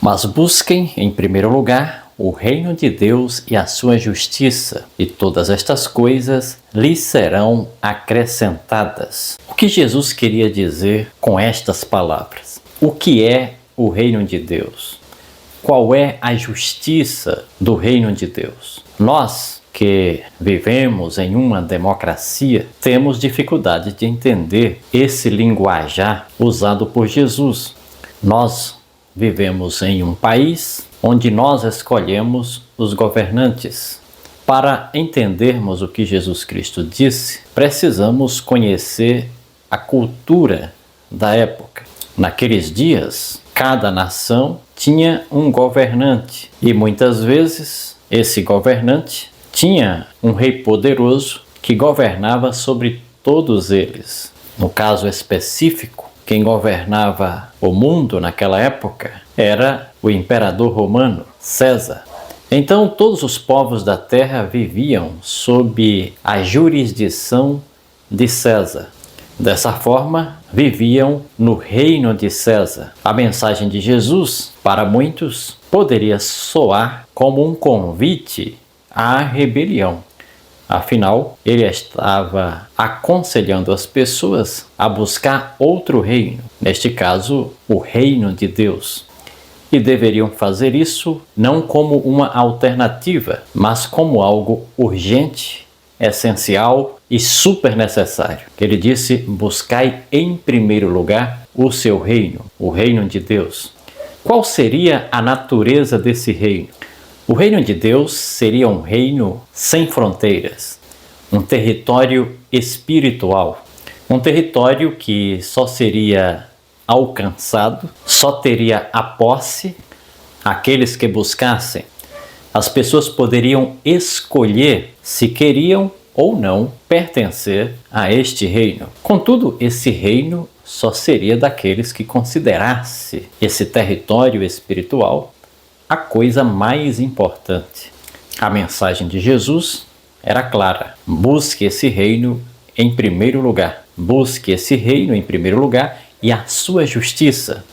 Mas busquem, em primeiro lugar, o reino de Deus e a sua justiça, e todas estas coisas lhes serão acrescentadas. O que Jesus queria dizer com estas palavras? O que é o reino de Deus? Qual é a justiça do reino de Deus? Nós que vivemos em uma democracia, temos dificuldade de entender esse linguajar usado por Jesus. Nós vivemos em um país onde nós escolhemos os governantes. Para entendermos o que Jesus Cristo disse, precisamos conhecer a cultura da época. Naqueles dias, cada nação tinha um governante e muitas vezes esse governante tinha um rei poderoso que governava sobre todos eles. No caso específico, quem governava o mundo naquela época era o imperador romano, César. Então todos os povos da terra viviam sob a jurisdição de César. Dessa forma, viviam no reino de César. A mensagem de Jesus, para muitos, poderia soar como um convite à rebelião. Afinal, ele estava aconselhando as pessoas a buscar outro reino, neste caso, o reino de Deus. E deveriam fazer isso não como uma alternativa, mas como algo urgente, essencial e super necessário. Ele disse: buscai em primeiro lugar o seu reino, o reino de Deus. Qual seria a natureza desse reino? O reino de Deus seria um reino sem fronteiras, um território espiritual, um território que só seria alcançado, só teria a posse aqueles que buscassem. As pessoas poderiam escolher se queriam ou não pertencer a este reino. Contudo, esse reino só seria daqueles que considerasse esse território espiritual a coisa mais importante. A mensagem de Jesus era clara: busque esse reino em primeiro lugar. Busque esse reino em primeiro lugar e a sua justiça.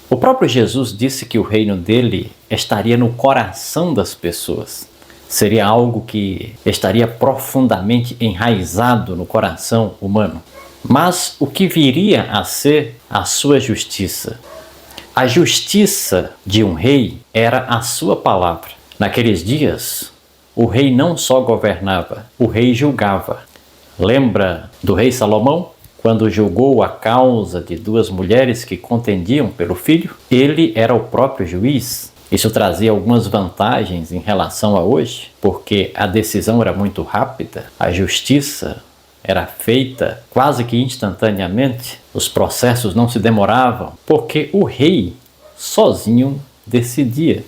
O próprio Jesus disse que o reino dele estaria no coração das pessoas. Seria algo que estaria profundamente enraizado no coração humano. Mas o que viria a ser a sua justiça? A justiça de um rei era a sua palavra. Naqueles dias, o rei não só governava, o rei julgava. Lembra do rei Salomão? Quando julgou a causa de duas mulheres que contendiam pelo filho, ele era o próprio juiz. Isso trazia algumas vantagens em relação a hoje, porque a decisão era muito rápida, a justiça era feita quase que instantaneamente, os processos não se demoravam, porque o rei sozinho decidia.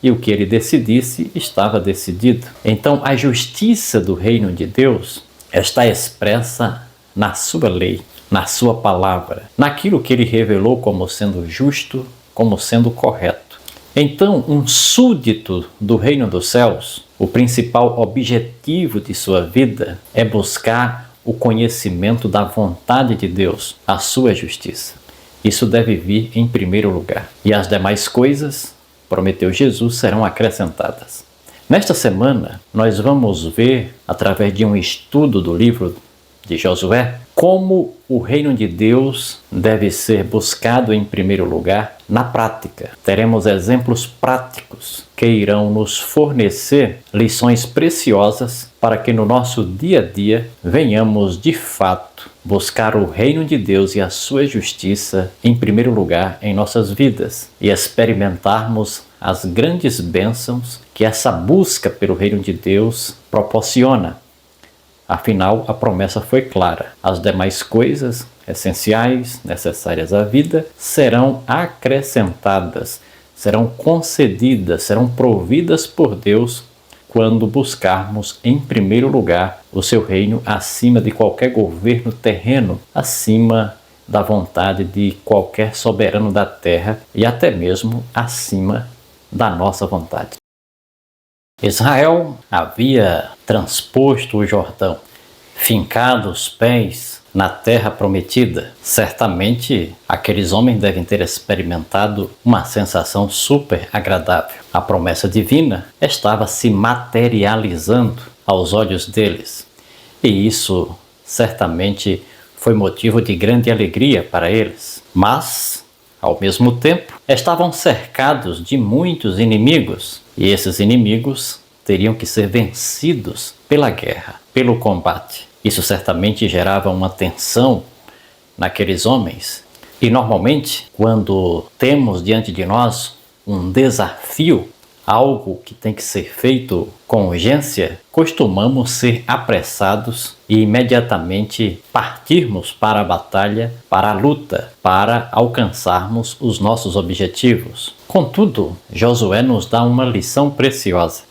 E o que ele decidisse estava decidido. Então a justiça do reino de Deus está expressa na sua lei, na sua palavra, naquilo que ele revelou como sendo justo, como sendo correto. Então, um súdito do reino dos céus, o principal objetivo de sua vida é buscar o conhecimento da vontade de Deus, a sua justiça. Isso deve vir em primeiro lugar. E as demais coisas, prometeu Jesus, serão acrescentadas. Nesta semana, nós vamos ver, através de um estudo do livro de Josué, como o reino de Deus deve ser buscado em primeiro lugar na prática. Teremos exemplos práticos que irão nos fornecer lições preciosas para que no nosso dia a dia venhamos de fato buscar o reino de Deus e a sua justiça em primeiro lugar em nossas vidas e experimentarmos as grandes bênçãos que essa busca pelo reino de Deus proporciona. Afinal, a promessa foi clara: as demais coisas essenciais, necessárias à vida, serão acrescentadas, serão concedidas, serão providas por Deus quando buscarmos em primeiro lugar o seu reino acima de qualquer governo terreno, acima da vontade de qualquer soberano da terra e até mesmo acima da nossa vontade. Israel havia transposto o Jordão, fincado os pés na terra prometida. Certamente, aqueles homens devem ter experimentado uma sensação super agradável. A promessa divina estava se materializando aos olhos deles. E isso certamente foi motivo de grande alegria para eles. Mas, ao mesmo tempo, estavam cercados de muitos inimigos. E esses inimigos teriam que ser vencidos pela guerra, pelo combate. Isso certamente gerava uma tensão naqueles homens. E normalmente, quando temos diante de nós um desafio, algo que tem que ser feito com urgência, costumamos ser apressados e imediatamente partirmos para a batalha, para a luta, para alcançarmos os nossos objetivos. Contudo, Josué nos dá uma lição preciosa.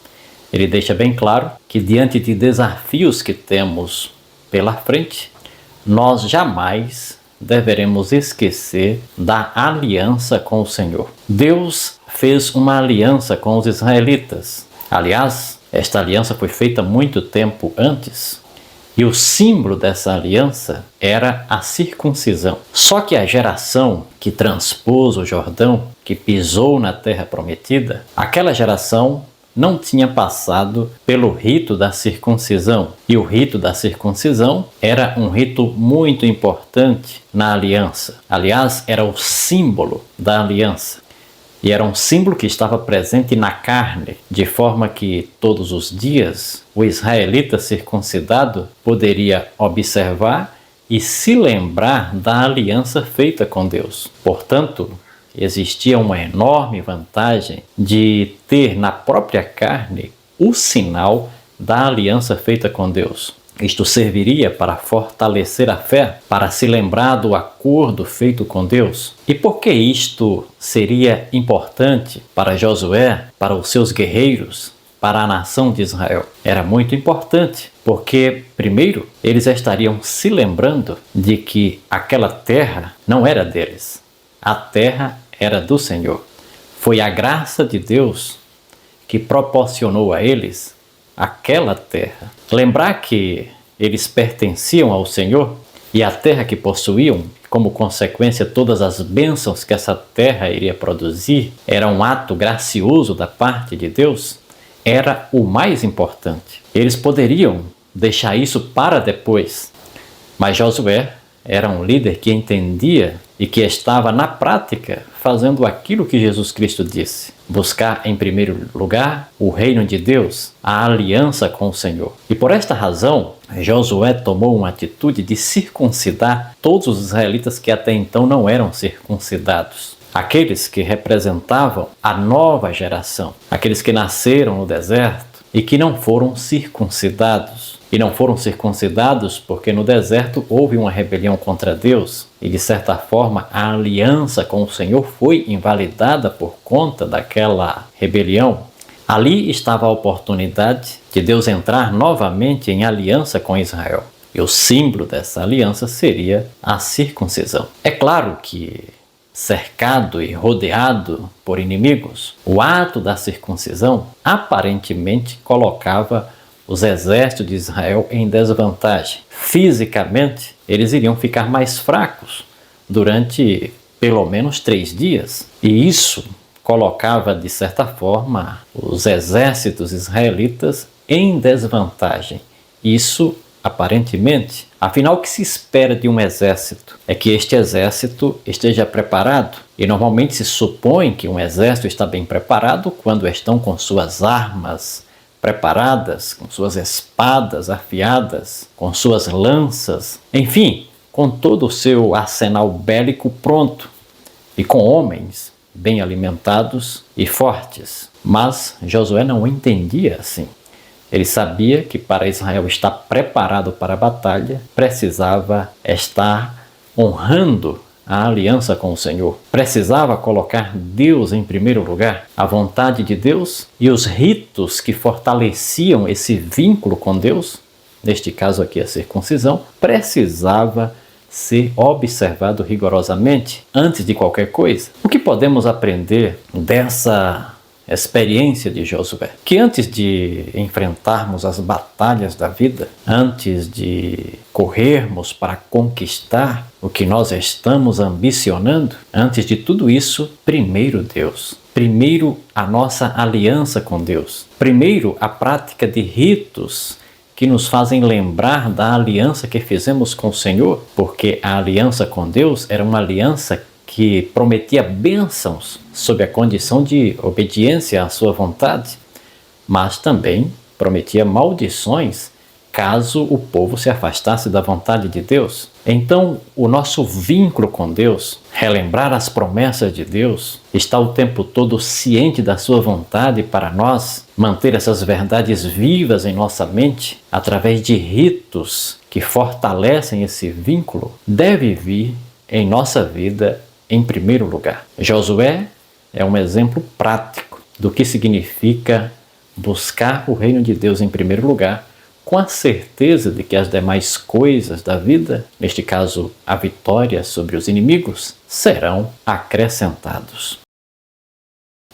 Ele deixa bem claro que diante de desafios que temos pela frente, nós jamais deveremos esquecer da aliança com o Senhor. Deus fez uma aliança com os israelitas. Aliás, esta aliança foi feita muito tempo antes. E o símbolo dessa aliança era a circuncisão. Só que a geração que transpôs o Jordão, que pisou na terra prometida, aquela geração não tinha passado pelo rito da circuncisão. E o rito da circuncisão era um rito muito importante na aliança. Aliás, era o símbolo da aliança. E era um símbolo que estava presente na carne, de forma que todos os dias o israelita circuncidado poderia observar e se lembrar da aliança feita com Deus. Portanto, existia uma enorme vantagem de ter na própria carne o sinal da aliança feita com Deus. Isto serviria para fortalecer a fé, para se lembrar do acordo feito com Deus. E por que isto seria importante para Josué, para os seus guerreiros, para a nação de Israel? Era muito importante, porque, primeiro, eles estariam se lembrando de que aquela terra não era deles. A terra era do Senhor. Foi a graça de Deus que proporcionou a eles aquela terra. Lembrar que eles pertenciam ao Senhor e a terra que possuíam, como consequência todas as bênçãos que essa terra iria produzir, era um ato gracioso da parte de Deus, era o mais importante. Eles poderiam deixar isso para depois, mas Josué era um líder que entendia e que estava na prática fazendo aquilo que Jesus Cristo disse: buscar em primeiro lugar o reino de Deus, a aliança com o Senhor. E por esta razão, Josué tomou uma atitude de circuncidar todos os israelitas que até então não eram circuncidados. Aqueles que representavam a nova geração, aqueles que nasceram no deserto e que não foram circuncidados. E não foram circuncidados porque no deserto houve uma rebelião contra Deus e, de certa forma, a aliança com o Senhor foi invalidada por conta daquela rebelião. Ali estava a oportunidade de Deus entrar novamente em aliança com Israel. E o símbolo dessa aliança seria a circuncisão. É claro que, cercado e rodeado por inimigos, o ato da circuncisão aparentemente colocava os exércitos de Israel em desvantagem. Fisicamente, eles iriam ficar mais fracos durante pelo menos 3 dias. E isso colocava, de certa forma, os exércitos israelitas em desvantagem. Isso, aparentemente. Afinal, o que se espera de um exército é que este exército esteja preparado. E normalmente se supõe que um exército está bem preparado quando estão com suas armas preparadas, com suas espadas afiadas, com suas lanças, enfim, com todo o seu arsenal bélico pronto e com homens bem alimentados e fortes. Mas Josué não entendia assim. Ele sabia que para Israel estar preparado para a batalha, precisava estar honrando a aliança com o Senhor. Precisava colocar Deus em primeiro lugar, a vontade de Deus e os ritos que fortaleciam esse vínculo com Deus, neste caso aqui a circuncisão, precisava ser observado rigorosamente antes de qualquer coisa. O que podemos aprender dessa experiência de Josué, que antes de enfrentarmos as batalhas da vida, antes de corrermos para conquistar o que nós estamos ambicionando, antes de tudo isso, primeiro Deus. Primeiro a nossa aliança com Deus. Primeiro a prática de ritos que nos fazem lembrar da aliança que fizemos com o Senhor, porque a aliança com Deus era uma aliança que prometia bênçãos sob a condição de obediência à sua vontade, mas também prometia maldições caso o povo se afastasse da vontade de Deus. Então, o nosso vínculo com Deus, relembrar as promessas de Deus, estar o tempo todo ciente da sua vontade para nós, manter essas verdades vivas em nossa mente, através de ritos que fortalecem esse vínculo, deve vir em nossa vida em primeiro lugar. Josué é um exemplo prático do que significa buscar o reino de Deus em primeiro lugar, com a certeza de que as demais coisas da vida, neste caso a vitória sobre os inimigos, serão acrescentados.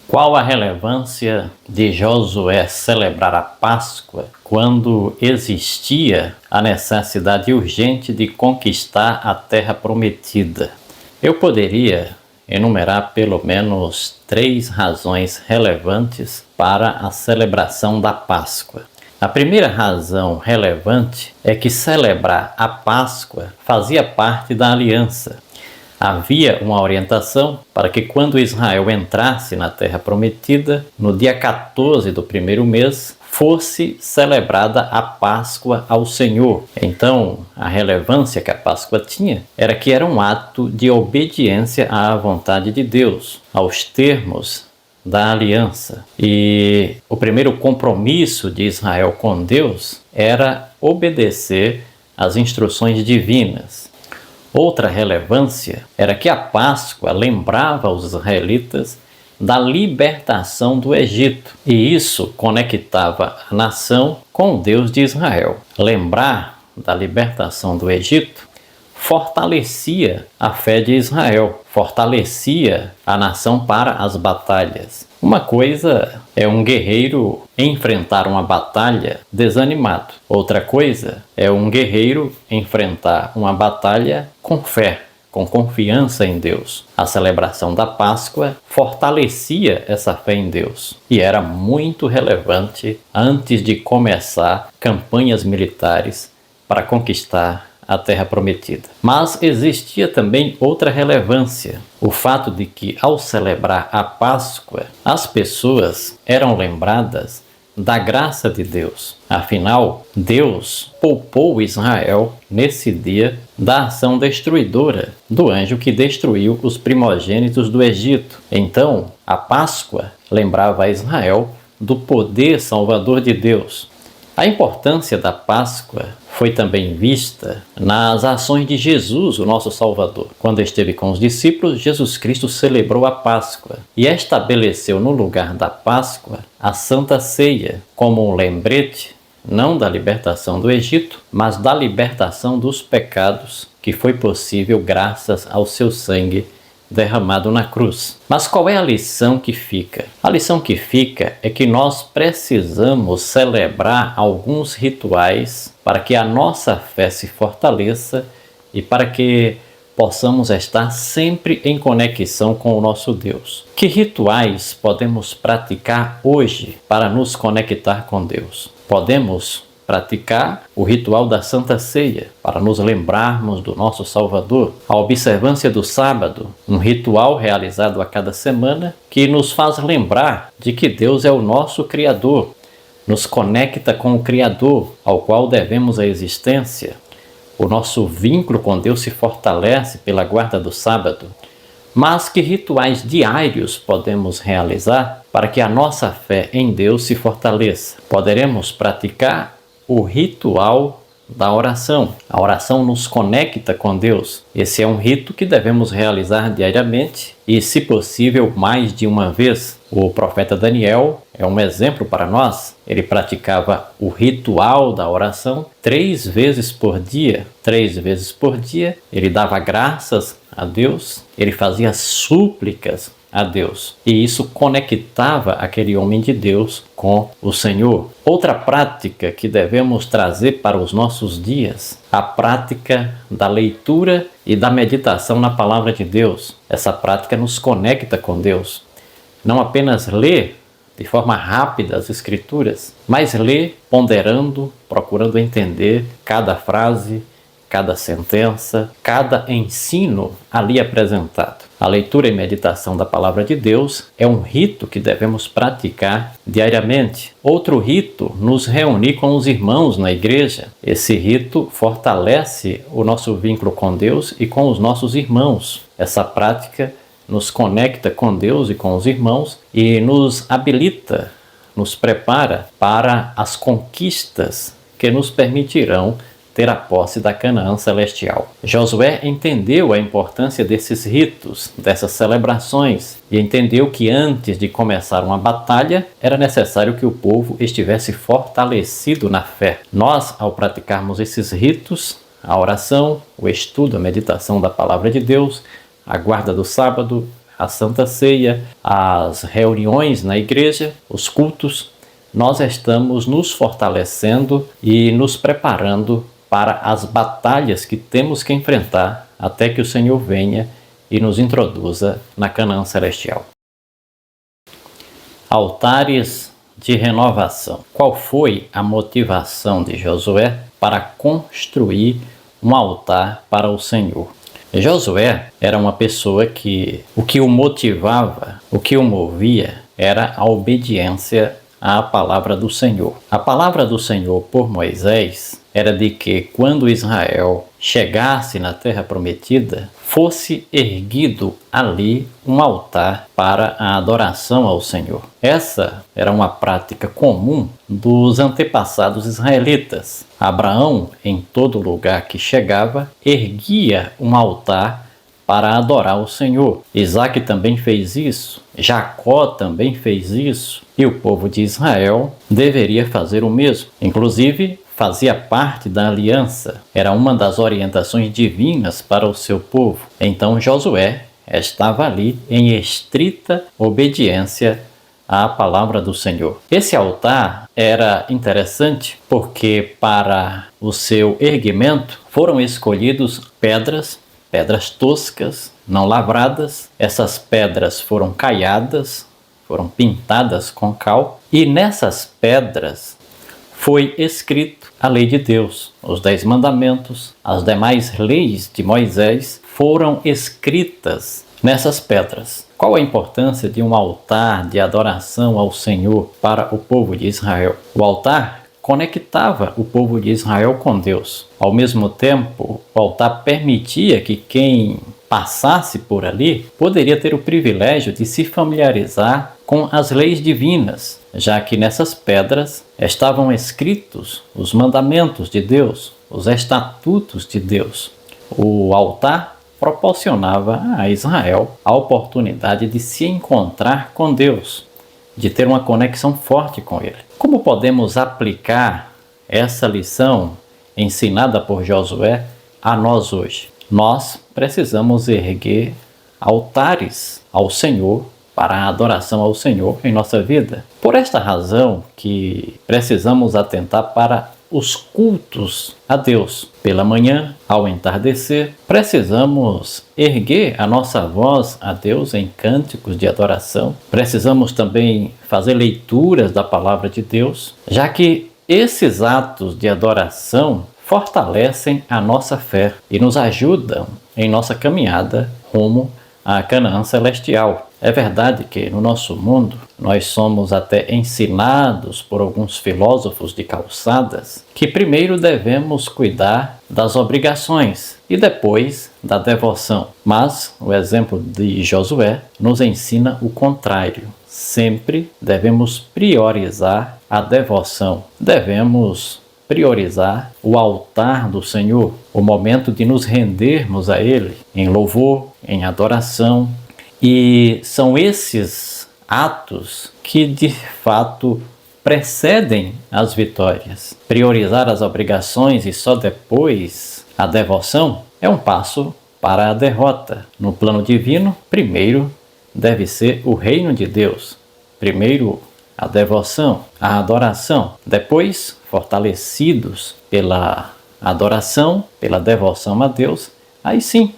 Qual a relevância de Josué celebrar a Páscoa quando existia a necessidade urgente de conquistar a terra prometida? Eu poderia enumerar pelo menos 3 razões relevantes para a celebração da Páscoa. A primeira razão relevante é que celebrar a Páscoa fazia parte da aliança. Havia uma orientação para que quando Israel entrasse na Terra Prometida, no dia 14 do primeiro mês, fosse celebrada a Páscoa ao Senhor. Então, a relevância que a Páscoa tinha era que era um ato de obediência à vontade de Deus, aos termos da aliança. E o primeiro compromisso de Israel com Deus era obedecer às instruções divinas. Outra relevância era que a Páscoa lembrava os israelitas da libertação do Egito, e isso conectava a nação com o Deus de Israel. Lembrar da libertação do Egito fortalecia a fé de Israel, fortalecia a nação para as batalhas. Uma coisa é um guerreiro enfrentar uma batalha desanimado. Outra coisa é um guerreiro enfrentar uma batalha com fé, com confiança em Deus. A celebração da Páscoa fortalecia essa fé em Deus e era muito relevante antes de começar campanhas militares para conquistar a Terra Prometida. Mas existia também outra relevância, o fato de que ao celebrar a Páscoa, as pessoas eram lembradas da graça de Deus. Afinal, Deus poupou Israel nesse dia da ação destruidora do anjo que destruiu os primogênitos do Egito. Então, a Páscoa lembrava a Israel do poder salvador de Deus. A importância da Páscoa foi também vista nas ações de Jesus, o nosso Salvador. Quando esteve com os discípulos, Jesus Cristo celebrou a Páscoa e estabeleceu no lugar da Páscoa a Santa Ceia, como um lembrete não da libertação do Egito, mas da libertação dos pecados que foi possível graças ao seu sangue derramado na cruz. Mas qual é a lição que fica? A lição que fica é que nós precisamos celebrar alguns rituais para que a nossa fé se fortaleça e para que possamos estar sempre em conexão com o nosso Deus. Que rituais podemos praticar hoje para nos conectar com Deus? Podemos praticar o ritual da Santa Ceia, para nos lembrarmos do nosso Salvador. A observância do sábado, um ritual realizado a cada semana, que nos faz lembrar de que Deus é o nosso Criador, nos conecta com o Criador, ao qual devemos a existência. O nosso vínculo com Deus se fortalece pela guarda do sábado. Mas que rituais diários podemos realizar para que a nossa fé em Deus se fortaleça? Poderemos praticar o ritual da oração. A oração nos conecta com Deus. Esse é um rito que devemos realizar diariamente e, se possível, mais de uma vez. O profeta Daniel é um exemplo para nós. Ele praticava o ritual da oração 3 vezes por dia. 3 vezes por dia ele dava graças a Deus, ele fazia súplicas a Deus. E isso conectava aquele homem de Deus com o Senhor. Outra prática que devemos trazer para os nossos dias, a prática da leitura e da meditação na palavra de Deus. Essa prática nos conecta com Deus. Não apenas ler de forma rápida as Escrituras, mas ler ponderando, procurando entender cada frase, cada sentença, cada ensino ali apresentado. A leitura e meditação da palavra de Deus é um rito que devemos praticar diariamente. Outro rito, nos reunir com os irmãos na igreja. Esse rito fortalece o nosso vínculo com Deus e com os nossos irmãos. Essa prática nos conecta com Deus e com os irmãos e nos habilita, nos prepara para as conquistas que nos permitirão ter a posse da Canaã celestial. Josué entendeu a importância desses ritos, dessas celebrações, e entendeu que antes de começar uma batalha, era necessário que o povo estivesse fortalecido na fé. Nós, ao praticarmos esses ritos, a oração, o estudo, a meditação da palavra de Deus, a guarda do sábado, a Santa Ceia, as reuniões na igreja, os cultos, nós estamos nos fortalecendo e nos preparando para as batalhas que temos que enfrentar até que o Senhor venha e nos introduza na Canaã celestial. Altares de renovação. Qual foi a motivação de Josué para construir um altar para o Senhor? Josué era uma pessoa que o que o motivava, o que o movia, era a obediência à palavra do Senhor. A palavra do Senhor por Moisés era de que quando Israel chegasse na terra prometida, fosse erguido ali um altar para a adoração ao Senhor. Essa era uma prática comum dos antepassados israelitas. Abraão, em todo lugar que chegava, erguia um altar para adorar o Senhor. Isaac também fez isso, Jacó também fez isso, e o povo de Israel deveria fazer o mesmo. Inclusive, fazia parte da aliança, era uma das orientações divinas para o seu povo. Então Josué estava ali em estrita obediência à palavra do Senhor. Esse altar era interessante porque para o seu erguimento foram escolhidos pedras toscas, não lavradas. Essas pedras foram caiadas, foram pintadas com cal, e nessas pedras foi escrito a lei de Deus, os 10 mandamentos, as demais leis de Moisés foram escritas nessas pedras. Qual a importância de um altar de adoração ao Senhor para o povo de Israel? O altar conectava o povo de Israel com Deus. Ao mesmo tempo, o altar permitia que quem passasse por ali poderia ter o privilégio de se familiarizar com as leis divinas, já que nessas pedras estavam escritos os mandamentos de Deus, os estatutos de Deus. O altar proporcionava a Israel a oportunidade de se encontrar com Deus, de ter uma conexão forte com Ele. Como podemos aplicar essa lição ensinada por Josué a nós hoje? Nós precisamos erguer altares ao Senhor para a adoração ao Senhor em nossa vida. Por esta razão que precisamos atentar para os cultos a Deus. Pela manhã, ao entardecer, precisamos erguer a nossa voz a Deus em cânticos de adoração. Precisamos também fazer leituras da palavra de Deus, já que esses atos de adoração fortalecem a nossa fé e nos ajudam em nossa caminhada rumo à Canaã celestial. É verdade que no nosso mundo nós somos até ensinados por alguns filósofos de calçadas que primeiro devemos cuidar das obrigações e depois da devoção. Mas o exemplo de Josué nos ensina o contrário. Sempre devemos priorizar a devoção. Devemos priorizar o altar do Senhor, o momento de nos rendermos a Ele em louvor, em adoração. E são esses atos que de fato precedem as vitórias. Priorizar as obrigações e só depois a devoção é um passo para a derrota. No plano divino, primeiro deve ser o reino de Deus. Primeiro, a devoção, a adoração. Depois, fortalecidos pela adoração, pela devoção a Deus, aí sim,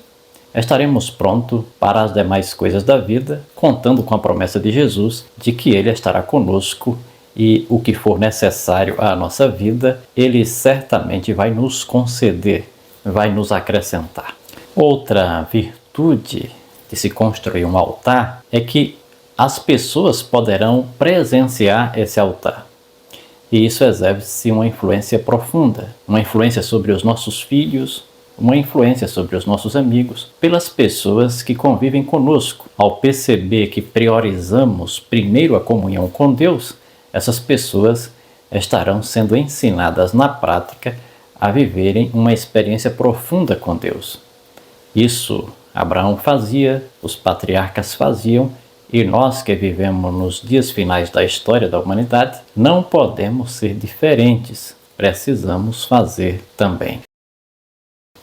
estaremos prontos para as demais coisas da vida, contando com a promessa de Jesus de que Ele estará conosco e o que for necessário à nossa vida, Ele certamente vai nos conceder, vai nos acrescentar. Outra virtude de se construir um altar é que as pessoas poderão presenciar esse altar. E isso exerce uma influência profunda, uma influência sobre os nossos filhos, uma influência sobre os nossos amigos, pelas pessoas que convivem conosco. Ao perceber que priorizamos primeiro a comunhão com Deus, essas pessoas estarão sendo ensinadas na prática a viverem uma experiência profunda com Deus. Isso Abraão fazia, os patriarcas faziam, e nós que vivemos nos dias finais da história da humanidade, não podemos ser diferentes, precisamos fazer também.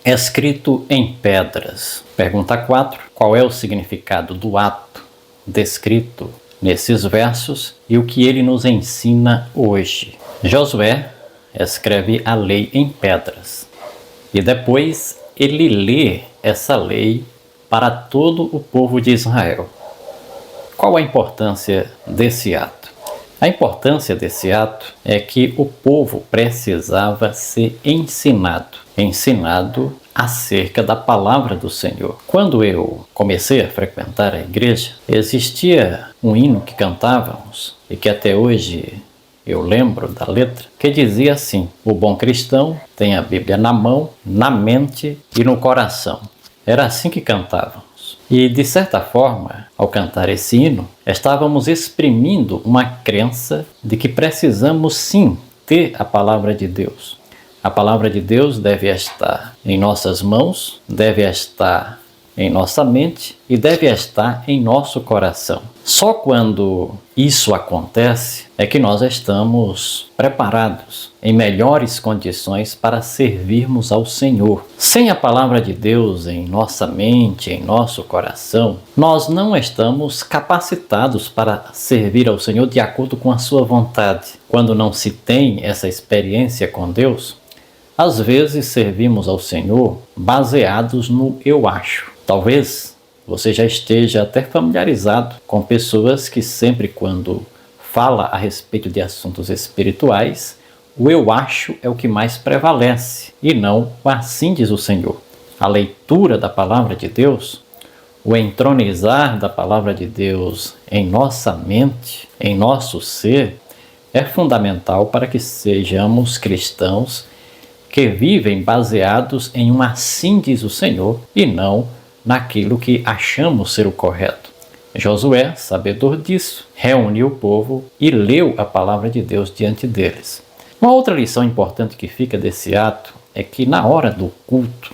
Escrito em pedras. Pergunta 4. Qual é o significado do ato descrito nesses versos e o que ele nos ensina hoje? Josué escreve a lei em pedras e depois ele lê essa lei para todo o povo de Israel. Qual a importância desse ato? A importância desse ato é que o povo precisava ser ensinado acerca da palavra do Senhor. Quando eu comecei a frequentar a igreja, existia um hino que cantávamos e que até hoje eu lembro da letra, que dizia assim: o bom cristão tem a Bíblia na mão, na mente e no coração. Era assim que cantávamos. E, de certa forma, ao cantar esse hino, estávamos exprimindo uma crença de que precisamos sim ter a palavra de Deus. A palavra de Deus deve estar em nossas mãos, deve estar em nossa mente e deve estar em nosso coração. Só quando isso acontece é que nós estamos preparados, em melhores condições para servirmos ao Senhor. Sem a palavra de Deus em nossa mente, em nosso coração, nós não estamos capacitados para servir ao Senhor de acordo com a sua vontade. Quando não se tem essa experiência com Deus, às vezes servimos ao Senhor baseados no eu acho. Talvez você já esteja até familiarizado com pessoas que sempre quando fala a respeito de assuntos espirituais, o eu acho é o que mais prevalece e não o assim diz o Senhor. A leitura da palavra de Deus, o entronizar da palavra de Deus em nossa mente, em nosso ser, é fundamental para que sejamos cristãos que vivem baseados em um assim diz o Senhor e não naquilo que achamos ser o correto. Josué, sabedor disso, reuniu o povo e leu a palavra de Deus diante deles. Uma outra lição importante que fica desse ato é que na hora do culto,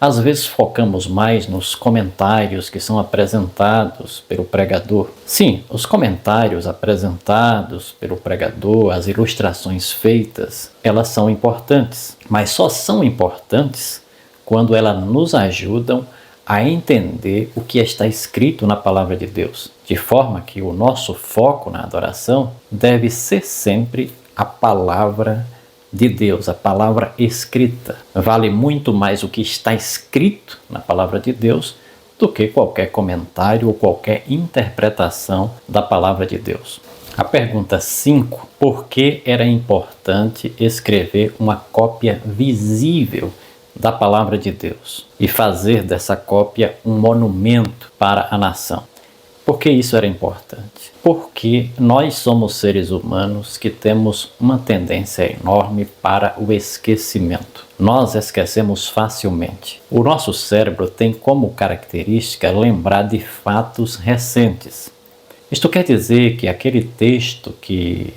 às vezes focamos mais nos comentários que são apresentados pelo pregador. Sim, os comentários apresentados pelo pregador, as ilustrações feitas, elas são importantes, mas só são importantes quando elas nos ajudam a entender o que está escrito na palavra de Deus, de forma que o nosso foco na adoração deve ser sempre a palavra de Deus, a palavra escrita. Vale muito mais o que está escrito na palavra de Deus do que qualquer comentário ou qualquer interpretação da palavra de Deus. A pergunta 5, por que era importante escrever uma cópia visível da palavra de Deus e fazer dessa cópia um monumento para a nação? Por que isso era importante? Porque nós somos seres humanos que temos uma tendência enorme para o esquecimento. Nós esquecemos facilmente. O nosso cérebro tem como característica lembrar de fatos recentes. Isto quer dizer que aquele texto que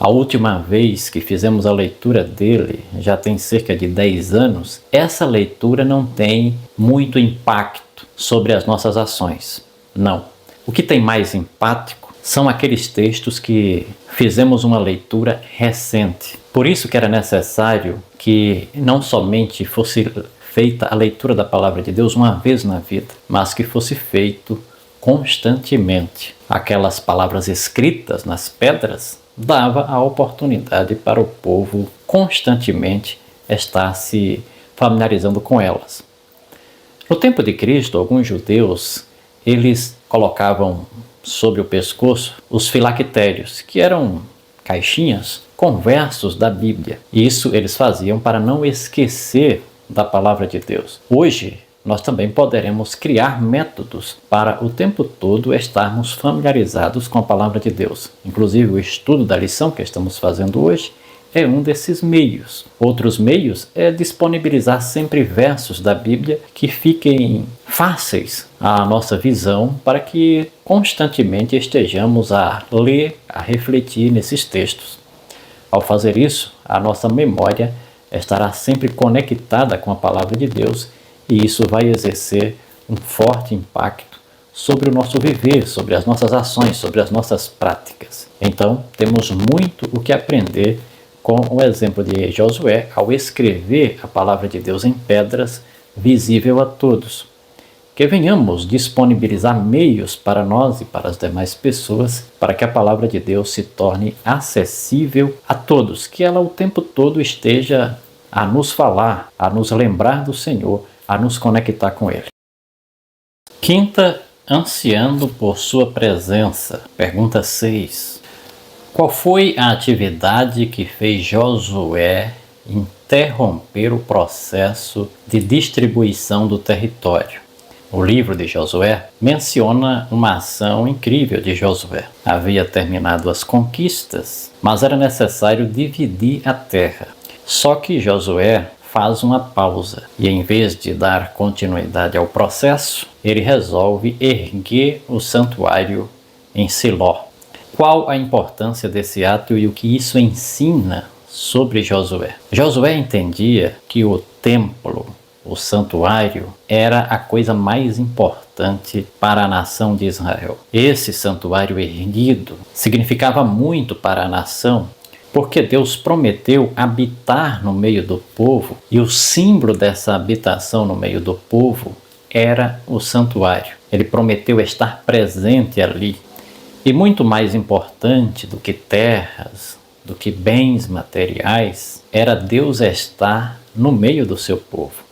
a última vez que fizemos a leitura dele já tem cerca de 10 anos, essa leitura não tem muito impacto sobre as nossas ações. Não. O que tem mais impacto são aqueles textos que fizemos uma leitura recente. Por isso que era necessário que não somente fosse feita a leitura da palavra de Deus uma vez na vida, mas que fosse feito constantemente. Aquelas palavras escritas nas pedras dava a oportunidade para o povo constantemente estar se familiarizando com elas. No tempo de Cristo, alguns judeus, eles colocavam sobre o pescoço os filactérios, que eram caixinhas com versos da Bíblia. Isso eles faziam para não esquecer da palavra de Deus. Hoje, nós também poderemos criar métodos para o tempo todo estarmos familiarizados com a palavra de Deus. Inclusive, o estudo da lição que estamos fazendo hoje é um desses meios. Outros meios é disponibilizar sempre versos da Bíblia que fiquem fáceis à nossa visão para que constantemente estejamos a ler, a refletir nesses textos. Ao fazer isso, a nossa memória estará sempre conectada com a palavra de Deus e isso vai exercer um forte impacto sobre o nosso viver, sobre as nossas ações, sobre as nossas práticas. Então, temos muito o que aprender com o exemplo de Josué ao escrever a palavra de Deus em pedras, visível a todos. Que venhamos disponibilizar meios para nós e para as demais pessoas para que a palavra de Deus se torne acessível a todos, que ela o tempo todo esteja a nos falar, a nos lembrar do Senhor, a nos conectar com Ele. Quinta, ansiando por sua presença. Pergunta 6. Qual foi a atividade que fez Josué interromper o processo de distribuição do território? O livro de Josué menciona uma ação incrível de Josué. Havia terminado as conquistas, mas era necessário dividir a terra. Só que Josué faz uma pausa e, em vez de dar continuidade ao processo, ele resolve erguer o santuário em Siló. Qual a importância desse ato e o que isso ensina sobre Josué? Josué entendia que o templo, o santuário, era a coisa mais importante para a nação de Israel. Esse santuário erguido significava muito para a nação, porque Deus prometeu habitar no meio do povo e o símbolo dessa habitação no meio do povo era o santuário. Ele prometeu estar presente ali. E muito mais importante do que terras, do que bens materiais, era Deus estar no meio do seu povo.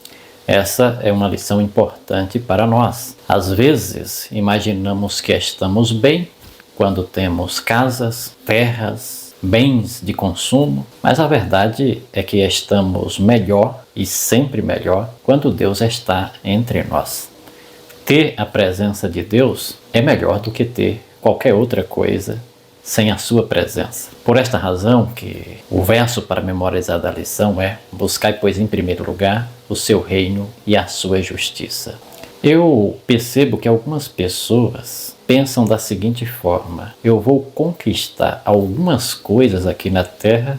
Essa é uma lição importante para nós. Às vezes, imaginamos que estamos bem quando temos casas, terras, bens de consumo, mas a verdade é que estamos melhor e sempre melhor quando Deus está entre nós. Ter a presença de Deus é melhor do que ter qualquer outra coisa sem a sua presença. Por esta razão que o verso para memorizar da lição é: buscai, pois, em primeiro lugar o seu reino e a sua justiça. Eu percebo que algumas pessoas pensam da seguinte forma: eu vou conquistar algumas coisas aqui na terra,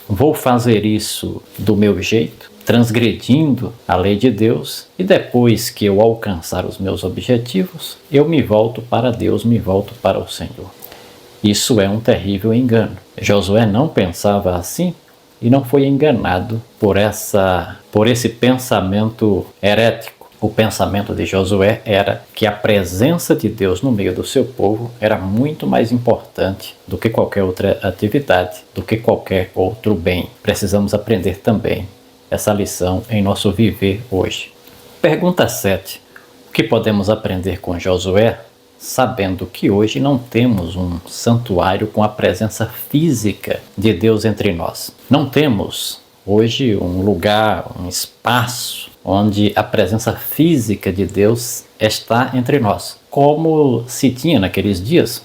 vou fazer isso do meu jeito, transgredindo a lei de Deus, e depois que eu alcançar os meus objetivos, eu me volto para Deus, me volto para o Senhor. Isso é um terrível engano. Josué não pensava assim e não foi enganado por esse pensamento herético. O pensamento de Josué era que a presença de Deus no meio do seu povo era muito mais importante do que qualquer outra atividade, do que qualquer outro bem. Precisamos aprender também essa lição em nosso viver hoje. Pergunta 7. O que podemos aprender com Josué, sabendo que hoje não temos um santuário com a presença física de Deus entre nós? Não temos hoje um lugar, um espaço onde a presença física de Deus está entre nós, como se tinha naqueles dias,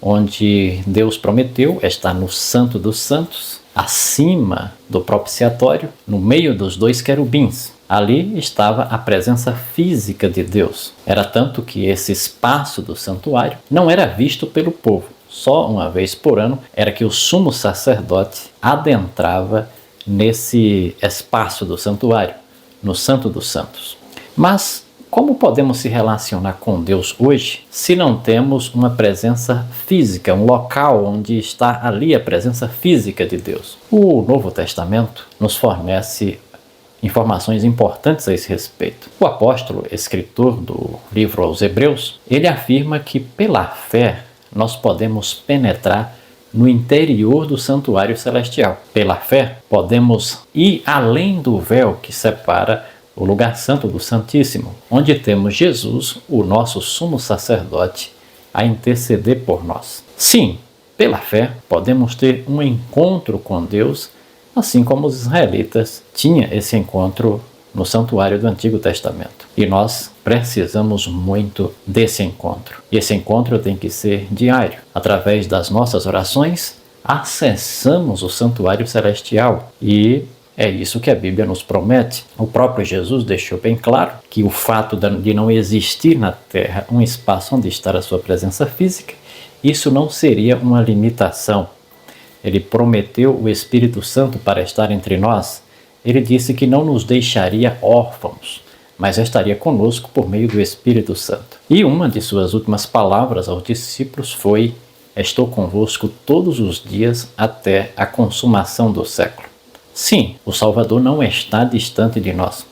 onde Deus prometeu estar no Santo dos Santos, acima do propiciatório, no meio dos dois querubins. Ali estava a presença física de Deus. Era tanto que esse espaço do santuário não era visto pelo povo. Só uma vez por ano era que o sumo sacerdote adentrava nesse espaço do santuário, no Santo dos Santos. Mas como podemos se relacionar com Deus hoje se não temos uma presença física, um local onde está ali a presença física de Deus? O Novo Testamento nos fornece informações importantes a esse respeito. O apóstolo, escritor do livro aos Hebreus, ele afirma que pela fé nós podemos penetrar no interior do santuário celestial. Pela fé podemos ir além do véu que separa o lugar santo do Santíssimo, onde temos Jesus, o nosso sumo sacerdote, a interceder por nós. Sim, pela fé podemos ter um encontro com Deus, assim como os israelitas tinham esse encontro no santuário do Antigo Testamento. E nós precisamos muito desse encontro. E esse encontro tem que ser diário. Através das nossas orações, acessamos o santuário celestial. E é isso que a Bíblia nos promete. O próprio Jesus deixou bem claro que o fato de não existir na terra um espaço onde estar a sua presença física, isso não seria uma limitação. Ele prometeu o Espírito Santo para estar entre nós. Ele disse que não nos deixaria órfãos, mas estaria conosco por meio do Espírito Santo. E uma de suas últimas palavras aos discípulos foi: estou convosco todos os dias até a consumação do século. Sim, o Salvador não está distante de nós.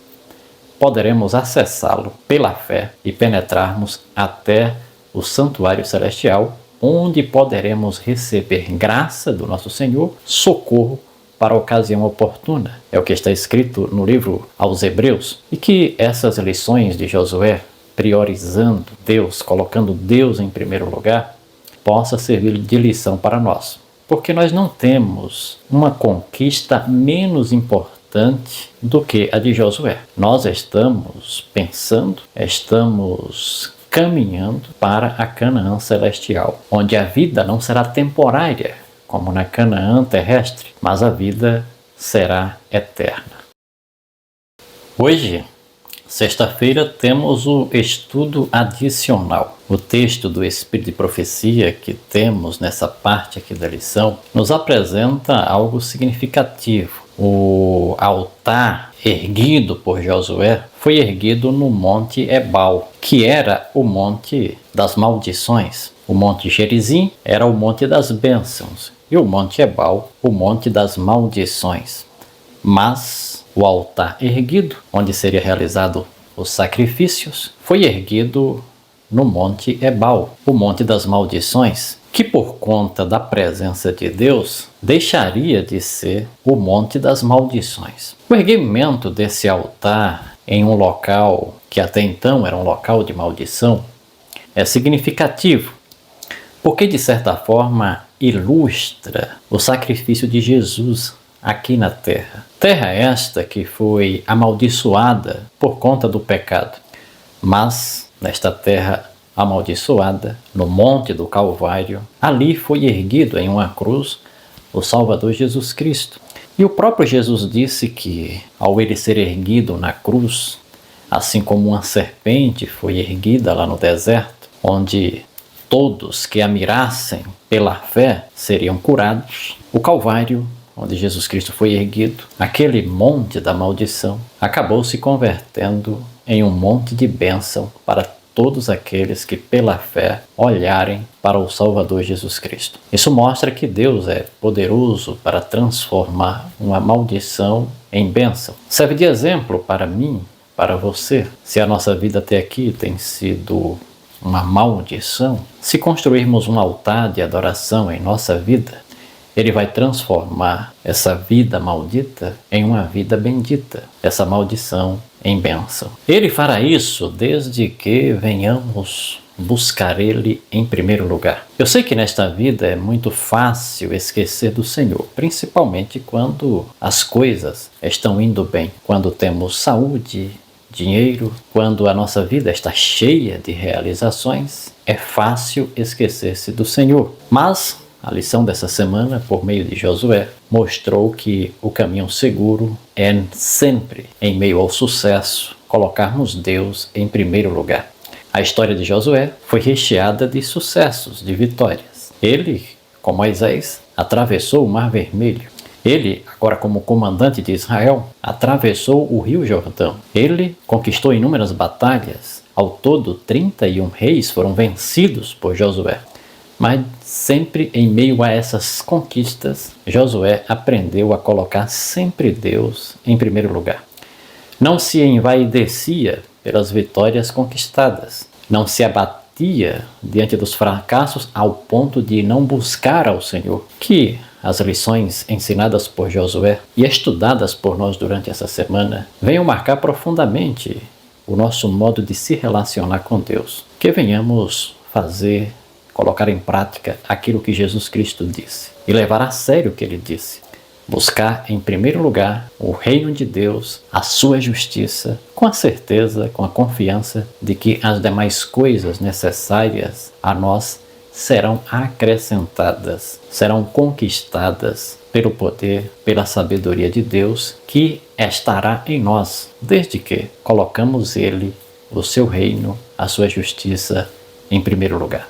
Poderemos acessá-lo pela fé e penetrarmos até o santuário celestial, onde poderemos receber graça do nosso Senhor, socorro para a ocasião oportuna. É o que está escrito no livro aos Hebreus. E que essas lições de Josué, priorizando Deus, colocando Deus em primeiro lugar, possa servir de lição para nós. Porque nós não temos uma conquista menos importante do que a de Josué. Nós estamos pensando, estamos caminhando para a Canaã celestial, onde a vida não será temporária, como na Canaã terrestre, mas a vida será eterna. Hoje, sexta-feira, temos o estudo adicional. O texto do Espírito de Profecia que temos nessa parte aqui da lição nos apresenta algo significativo. O altar erguido por Josué foi erguido no Monte Ebal, que era o Monte das Maldições. O Monte Gerizim era o Monte das Bênçãos e o Monte Ebal, o Monte das Maldições. Mas o altar erguido, onde seria realizado os sacrifícios, foi erguido no Monte Ebal, o Monte das Maldições, que por conta da presença de Deus deixaria de ser o Monte das Maldições. O erguimento desse altar em um local que até então era um local de maldição é significativo, porque de certa forma ilustra o sacrifício de Jesus aqui na terra. Terra esta que foi amaldiçoada por conta do pecado, mas nesta terra amaldiçoada, no Monte do Calvário, ali foi erguido em uma cruz o Salvador Jesus Cristo. E o próprio Jesus disse que, ao ele ser erguido na cruz, assim como uma serpente foi erguida lá no deserto, onde todos que a mirassem pela fé seriam curados, o Calvário, onde Jesus Cristo foi erguido, aquele monte da maldição, acabou se convertendo em um monte de bênção para todos aqueles que pela fé olharem para o Salvador Jesus Cristo. Isso mostra que Deus é poderoso para transformar uma maldição em bênção. Serve de exemplo para mim, para você. Se a nossa vida até aqui tem sido uma maldição, se construirmos um altar de adoração em nossa vida, ele vai transformar essa vida maldita em uma vida bendita, essa maldição em bênção. Ele fará isso desde que venhamos buscar Ele em primeiro lugar. Eu sei que nesta vida é muito fácil esquecer do Senhor, principalmente quando as coisas estão indo bem, quando temos saúde, dinheiro, quando a nossa vida está cheia de realizações, é fácil esquecer-se do Senhor. Mas a lição dessa semana, por meio de Josué, mostrou que o caminho seguro é sempre, em meio ao sucesso, colocarmos Deus em primeiro lugar. A história de Josué foi recheada de sucessos, de vitórias. Ele, com Moisés, atravessou o Mar Vermelho. Ele, agora como comandante de Israel, atravessou o Rio Jordão. Ele conquistou inúmeras batalhas. Ao todo, 31 reis foram vencidos por Josué. Mas sempre em meio a essas conquistas, Josué aprendeu a colocar sempre Deus em primeiro lugar. Não se envaidecia pelas vitórias conquistadas. Não se abatia diante dos fracassos ao ponto de não buscar ao Senhor. Que as lições ensinadas por Josué e estudadas por nós durante essa semana venham marcar profundamente o nosso modo de se relacionar com Deus. Que venhamos colocar em prática aquilo que Jesus Cristo disse e levar a sério o que ele disse. Buscar em primeiro lugar o reino de Deus, a sua justiça, com a certeza, com a confiança de que as demais coisas necessárias a nós serão acrescentadas, serão conquistadas pelo poder, pela sabedoria de Deus que estará em nós, desde que colocamos Ele, o seu reino, a sua justiça em primeiro lugar.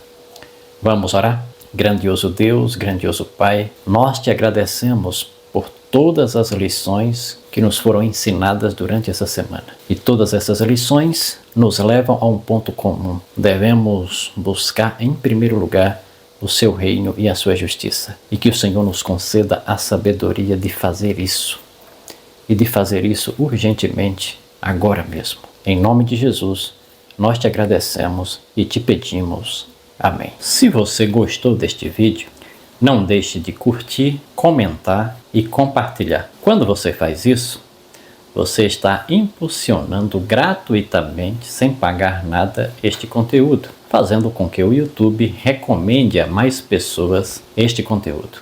Vamos orar? Grandioso Deus, grandioso Pai, nós te agradecemos por todas as lições que nos foram ensinadas durante essa semana. E todas essas lições nos levam a um ponto comum. Devemos buscar em primeiro lugar o seu reino e a sua justiça. E que o Senhor nos conceda a sabedoria de fazer isso. E de fazer isso urgentemente, agora mesmo. Em nome de Jesus, nós te agradecemos e te pedimos. Amém. Se você gostou deste vídeo, não deixe de curtir, comentar e compartilhar. Quando você faz isso, você está impulsionando gratuitamente, sem pagar nada, este conteúdo, fazendo com que o YouTube recomende a mais pessoas este conteúdo.